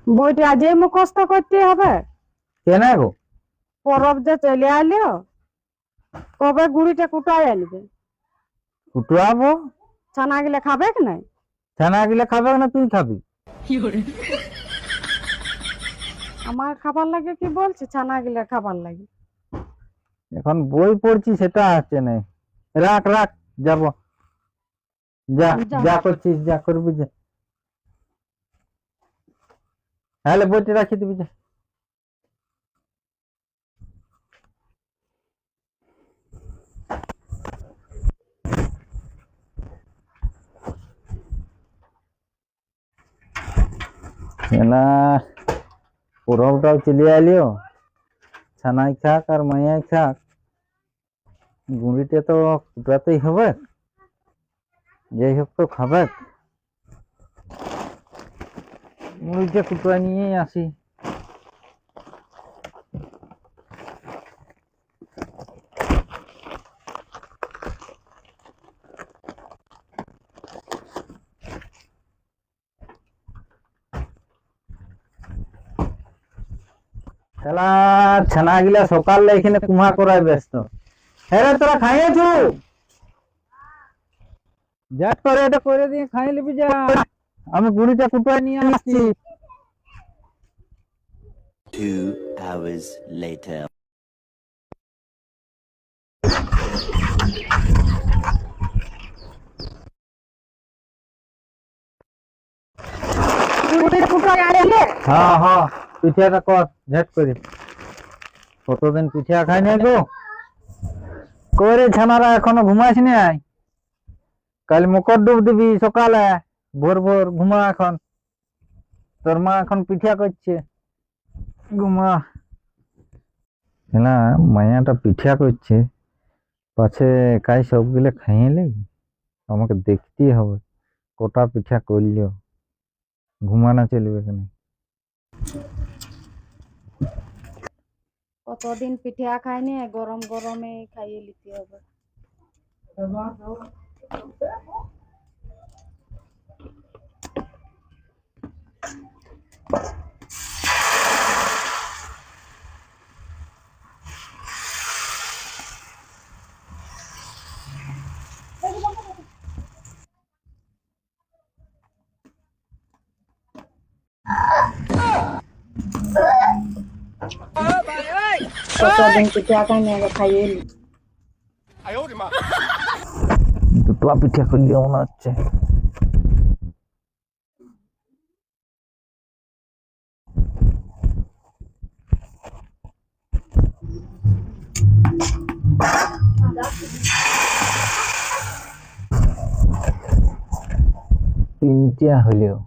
বইটা আজই মুখস্থ করতে হবে। কেন গো? পরব যে চলে আলো, কবে গুড়িটা কুটাই আনবে? কুটুয়াবো। ছানা গিলে খাবে কি নাই? ছানা গিলে খাবে না, তুই খাবি? আমার খাবার লাগে কি বলছি, ছানা গিলে খাবার লাগে। এখন বই পড়ছি সেটা আছে না। রাখ রাখ, যাব। যা যা করছিস, যা করবি যা। তাহলে বইটা রাখি দিবি যা। না, পরবটাও চলে আলিও। ছানাই খাক আর মাইয়াই খাক, গুঁড়িটা তো কুটাতেই হবে। যাই হোক তো খাবে। গুঁড়িটা কুটা নিয়েই আসি। খেলা ছানা গিলা সকালে এখানে কুমা করায় ব্যস্ত। হ্যাঁ রে, তোরা খাইয়েছু? যা করে এটা করে দিয়ে খাই নিবি যা। আমি গুঁড়িটা কুটায় নিয়ে আসছি। 2 hours later. গুড়িটা কুটাই আনলে হ্যাঁ হ্যাঁ, পিঠাটা কর ঝট করে। কতদিন পিঠা খাই নাই গো। করে ছানারা এখনো ঘুমাইস নাই? কাল মকর ডুব দিবি সকালে। ভোর ভোর ঘুমা এখন। তোর মা এখন পিঠা করছে, ঘুমা। না, মায়াটা পিঠা করছে, পাছে কাই সবগুলো খাইয়ে। আমাকে দেখতেই হবে কটা পিঠা করলো। ঘুমানো চলবে কেন? কতদিন পিঠা খাইনি, গরম গরমে খাইয়ে নিতে হবে। কতদিন পিঠা খাইনি, আগে খাইয়ে নি। দুটো পিঠা করলে মনে হচ্ছে। তিনটা হলেও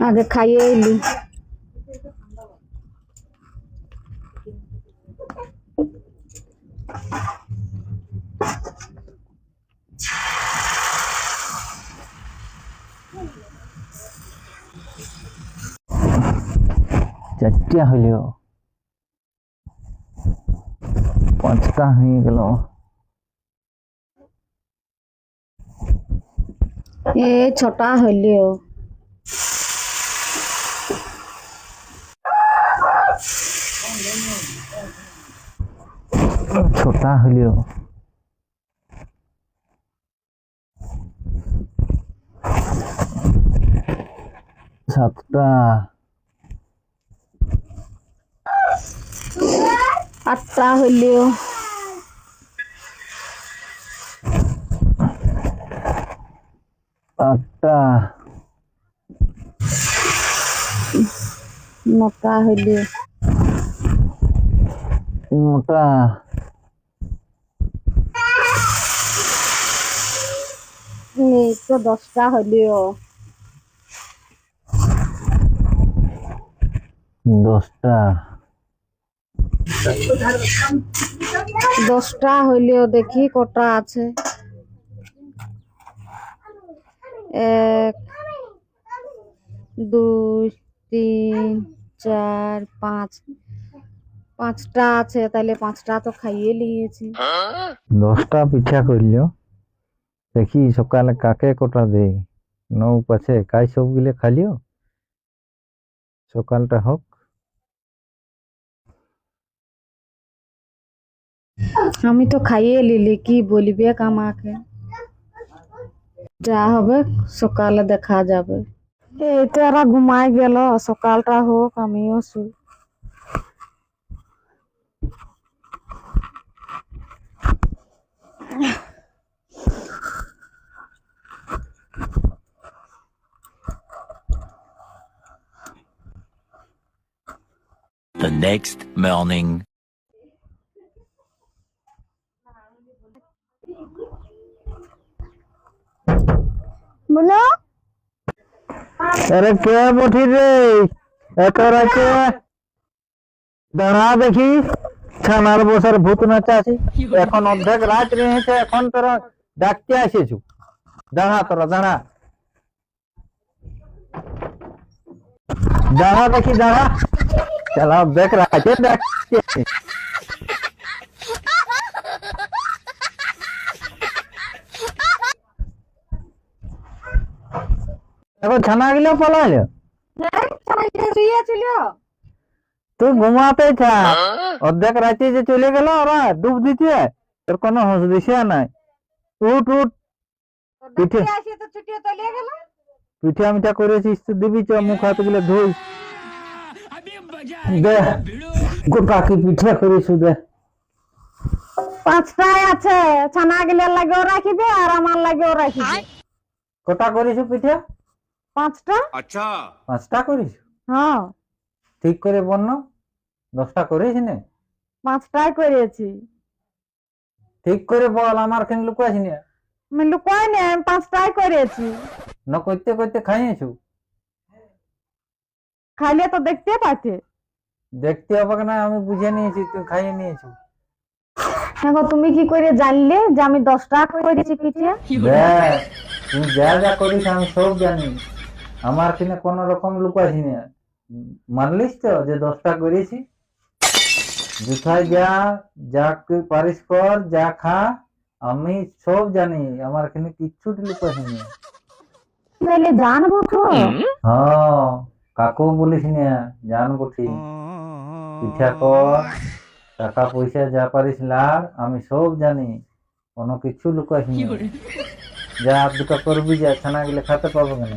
আগে খাইয়ে এলি। চারটা হলেও, পাঁচটা হয়ে গেল। এ ছটা হইলেও ছটা হলেও সাতটা, আটটা হইলেও আটটা, নটা হইলেও নটা, এই তো 10টা হইলেও 10টা, 10টা হইলেও দেখি কটা আছে। 1 2 3 4 5, 5টা আছে, তাহলে 5টা তো খাইয়ে নিয়েছি। 10টা পিঠা করলো। দেখি সকালে কাকে কটা দেয়। নৌ পাছে কাজ সবগুলো খালিও, সকালটা হোক। আমি তো খাইয়ে লিলি, কি বলবে আমাকে? যা হবে সকালে দেখা যাবে। এই তো এরা ঘুমায় গেল, সকালটা হোক আমিও শুই। The next morning. বলো আরে কে বঠি রে এত রাতে? দাঁড়া দেখি, ছানার বসার ভূত নাচাছি। এখন অর্ধেক রাত রয়েছে, এখন তোরা ডাকতে আসিছু। দাঁড়া তোরা, দাঁড়া দাঁড়া দেখি, দাঁড়া। চালা অর্ধেক রাতে ডাকতে আসি। এখন ছানা গুলো পলাইলো, শুয়েছিল। তুই ঘুমাতে চা। অর্ধেক রাতে যে চলে গেল ওরা ডুব দিতে, তোর কোনো হুঁশ দিছে নাই। উঠ উঠ, পিঠে তো ছুটিয়ে চলে গেল। পিঠা মিঠা করেছিস তো দিবি, চ মুখ হাত গুলো ধুই দে। গোটা কি পিঠা করেছু দে। 5টায় আছে, ছানা গিলে লাগেও রাখিবে আর আমার লাগেও রাখিবে। কটা করেছু পিঠা? 5টা। 5টা করেছু? হ্যাঁ, ঠিক করে বন্য। 10টা করেছি না? 5টায় করেছি। ঠিক করে বল, আমার কেন লুকাইছি না? আমি লুকাই না, আমি 5টায় করেছি। না করতে করতে খাইয়েছু? খাইলে তো দেখতে পাচ্ছে। দেখতে হবে না, আমি বুঝে নিয়েছি তুই খাইয়ে নিয়েছু। এখন তুমি কি করে জানলে যে আমি 10টা করেছি পিঠে? দেখ, তুই যা যা করিস আমি সব জানি। আমার কিনা কোন রকম লুকাইছি না। মানলিস তো যে 10টা করেছি? কোথায় যা, যা পারিস কর, যা খা, আমি সব জানি। আমার এখানে কিচ্ছু লুকাইছি না। তাহলে জানবো তো। হ্যাঁ, কাকু বলিস না, জানবো ঠিক। পিঠা কর, টাকা পয়সা যা পারিস লাগ, আমি সব জানি, কোনো কিছু লুকাইছি না। যা 2টা করবি, যা ছানা গেলে খেতে পাবো কেন।